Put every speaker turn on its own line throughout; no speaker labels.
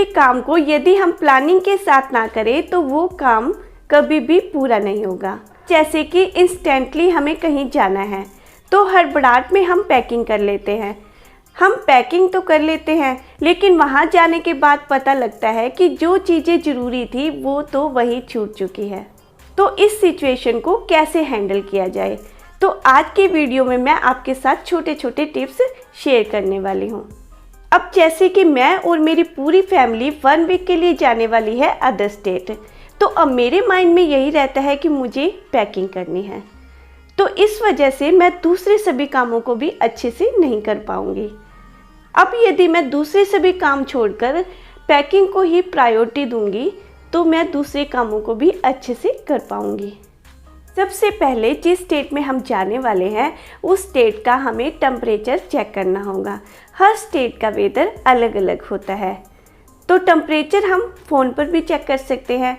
भी काम को यदि हम प्लानिंग के साथ ना करें तो वो काम कभी भी पूरा नहीं होगा। जैसे कि इंस्टेंटली हमें कहीं जाना है तो हड़बड़ाहट में हम पैकिंग कर लेते हैं। हम पैकिंग तो कर लेते हैं लेकिन वहाँ जाने के बाद पता लगता है कि जो चीज़ें ज़रूरी थी वो तो वही छूट चुकी है। तो इस सिचुएशन को कैसे हैंडल किया जाए, तो आज की वीडियो में मैं आपके साथ छोटे छोटे टिप्स शेयर करने वाली हूँ। अब जैसे कि मैं और मेरी पूरी फैमिली 1 वीक के लिए जाने वाली है अदर स्टेट, तो अब मेरे माइंड में यही रहता है कि मुझे पैकिंग करनी है। तो इस वजह से मैं दूसरे सभी कामों को भी अच्छे से नहीं कर पाऊँगी। अब यदि मैं दूसरे सभी काम छोड़कर पैकिंग को ही प्रायोरिटी दूंगी तो मैं दूसरे कामों को भी अच्छे से कर पाऊंगी। सबसे पहले जिस स्टेट में हम जाने वाले हैं उस स्टेट का हमें टेम्परेचर चेक करना होगा। हर स्टेट का वेदर अलग अलग होता है, तो टेम्परेचर हम फ़ोन पर भी चेक कर सकते हैं।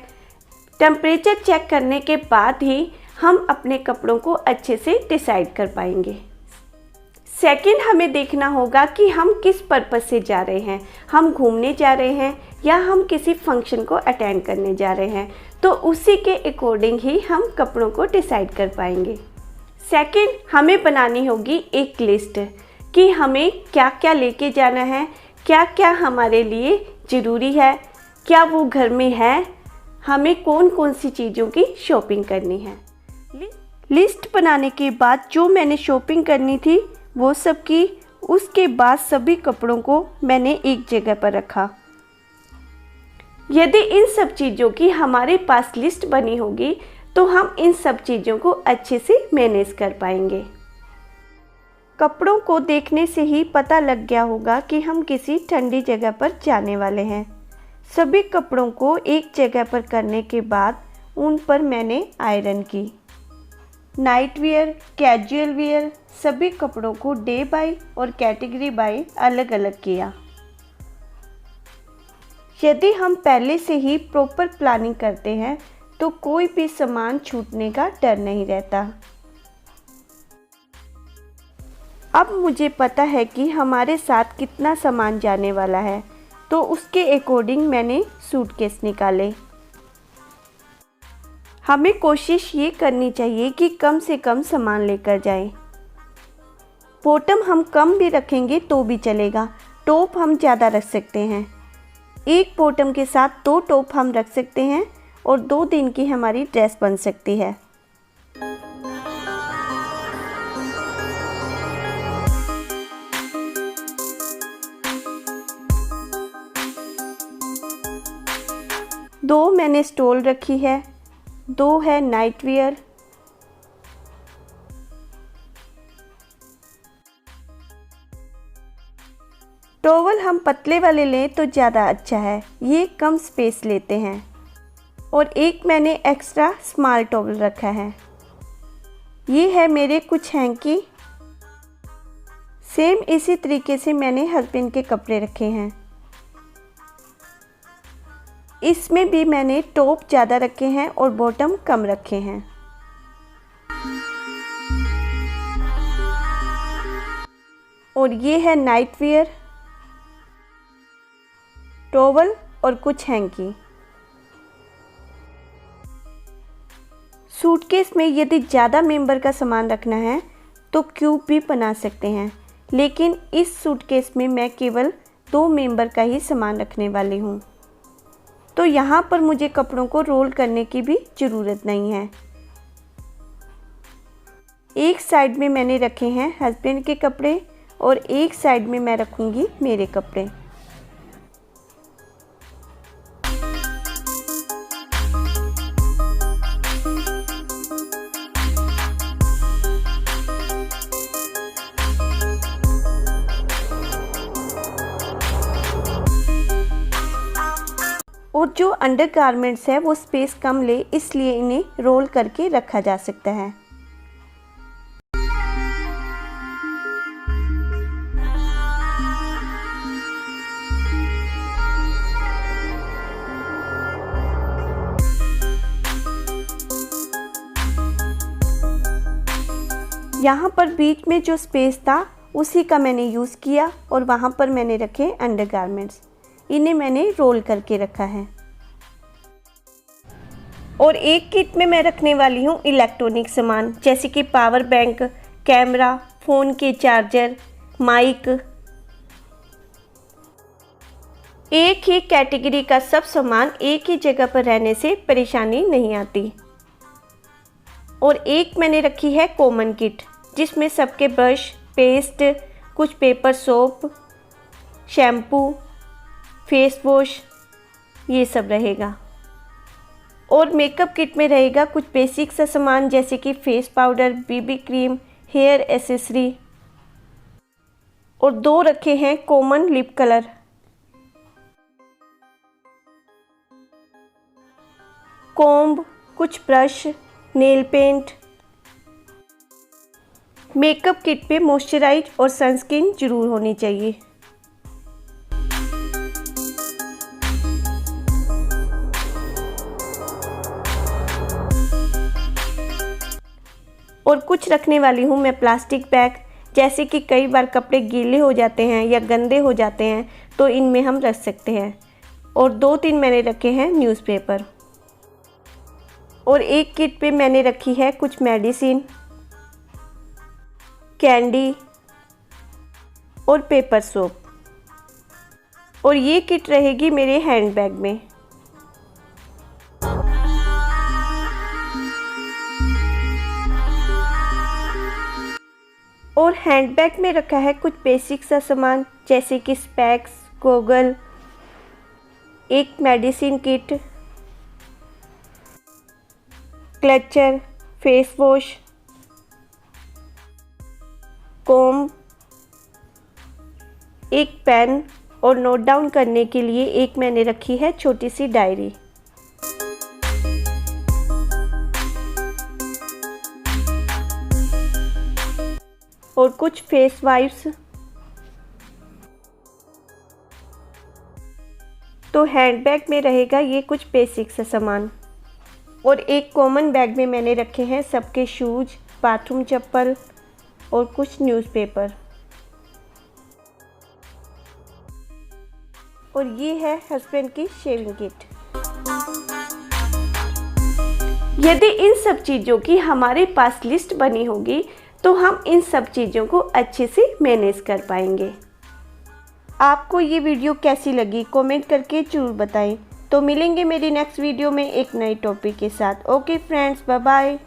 टेम्परेचर चेक करने के बाद ही हम अपने कपड़ों को अच्छे से डिसाइड कर पाएंगे। सेकंड, हमें देखना होगा कि हम किस पर्पस से जा रहे हैं। हम घूमने जा रहे हैं या हम किसी फंक्शन को अटेंड करने जा रहे हैं, तो उसी के अकॉर्डिंग ही हम कपड़ों को डिसाइड कर पाएंगे। सेकंड, हमें बनानी होगी एक लिस्ट कि हमें क्या क्या लेके जाना है, क्या क्या हमारे लिए ज़रूरी है, क्या वो घर में है, हमें कौन कौन सी चीज़ों की शॉपिंग करनी है। लिस्ट बनाने के बाद जो मैंने शॉपिंग करनी थी वो सब की, उसके बाद सभी कपड़ों को मैंने एक जगह पर रखा। यदि इन सब चीज़ों की हमारे पास लिस्ट बनी होगी तो हम इन सब चीज़ों को अच्छे से मैनेज कर पाएंगे। कपड़ों को देखने से ही पता लग गया होगा कि हम किसी ठंडी जगह पर जाने वाले हैं। सभी कपड़ों को एक जगह पर करने के बाद उन पर मैंने आयरन की। नाइट वियर, कैजुअल वियर सभी कपड़ों को डे बाय और कैटेगरी बाय अलग अलग किया। यदि हम पहले से ही प्रॉपर प्लानिंग करते हैं तो कोई भी सामान छूटने का डर नहीं रहता। अब मुझे पता है कि हमारे साथ कितना सामान जाने वाला है, तो उसके अकॉर्डिंग मैंने सूटकेस निकाले। हमें कोशिश ये करनी चाहिए कि कम से कम सामान लेकर जाएं। बॉटम हम कम भी रखेंगे तो भी चलेगा, टॉप हम ज़्यादा रख सकते हैं। एक बॉटम के साथ 2 टॉप हम रख सकते हैं और 2 दिन की हमारी ड्रेस बन सकती है। दो मैंने स्टॉल रखी है, 2 है नाइट वियर। टॉवल हम पतले वाले लें तो ज़्यादा अच्छा है, ये कम स्पेस लेते हैं। और एक मैंने एक्स्ट्रा स्मॉल टॉवल रखा है। ये है मेरे कुछ हैंकी। सेम इसी तरीके से मैंने हस्बैंड के कपड़े रखे हैं। इसमें भी मैंने टॉप ज़्यादा रखे हैं और बॉटम कम रखे हैं। और ये है नाइट वियर, टॉवल और कुछ हैंकी। सूटकेस में यदि ज़्यादा मेंबर का सामान रखना है तो क्यूब भी बना सकते हैं, लेकिन इस सूटकेस में मैं केवल 2 मेंबर का ही सामान रखने वाली हूँ, तो यहाँ पर मुझे कपड़ों को रोल करने की भी ज़रूरत नहीं है। एक साइड में मैंने रखे हैं हस्बैंड के कपड़े और एक साइड में मैं रखूँगी मेरे कपड़े। और जो अंडर गारमेंट्स है वो स्पेस कम ले, इसलिए इन्हें रोल करके रखा जा सकता है। यहाँ पर बीच में जो स्पेस था उसी का मैंने यूज़ किया और वहाँ पर मैंने रखे अंडरगारमेंट्स। इन्हें मैंने रोल करके रखा है। और एक किट में मैं रखने वाली हूँ इलेक्ट्रॉनिक सामान, जैसे कि पावर बैंक, कैमरा, फ़ोन के चार्जर, माइक। एक ही कैटेगरी का सब सामान एक ही जगह पर रहने से परेशानी नहीं आती। और एक मैंने रखी है कॉमन किट, जिसमें सबके ब्रश, पेस्ट, कुछ paper soap, shampoo, face wash, ये सब रहेगा। और मेकअप किट में रहेगा कुछ बेसिक सा सामान, जैसे कि face powder, BB cream, hair accessory. और 2 रखे हैं कॉमन लिप कलर। कॉम्ब, कुछ brush, nail paint. Makeup kit पे मॉइस्चराइज और सनस्क्रीन जरूर होनी चाहिए। और कुछ रखने वाली हूँ मैं प्लास्टिक बैग, जैसे कि कई बार कपड़े गीले हो जाते हैं या गंदे हो जाते हैं तो इनमें हम रख सकते हैं। और 2-3 मैंने रखे हैं न्यूज़पेपर। और एक किट पे मैंने रखी है कुछ मेडिसिन, कैंडी और पेपर सोप। और ये किट रहेगी मेरे हैंडबैग में। और हैंडबैग में रखा है कुछ बेसिक सा सामान, जैसे कि स्पेक्स, गॉगल, एक medicine kit, clutcher, face wash, comb, एक पेन और नोट डाउन करने के लिए एक मैंने रखी है छोटी सी डायरी। और कुछ फेस वाइप्स। तो हैंडबैग में रहेगा ये कुछ बेसिक सा सामान। और एक कॉमन बैग में मैंने रखे हैं सबके शूज, बाथरूम चप्पल और कुछ न्यूज़पेपर। और ये है हस्बैंड की शेविंग किट। यदि इन सब चीज़ों की हमारे पास लिस्ट बनी होगी तो हम इन सब चीज़ों को अच्छे से मैनेज कर पाएंगे। आपको ये वीडियो कैसी लगी कमेंट करके ज़रूर बताएं। तो मिलेंगे मेरी नेक्स्ट वीडियो में एक नई टॉपिक के साथ। Okay friends, bye bye.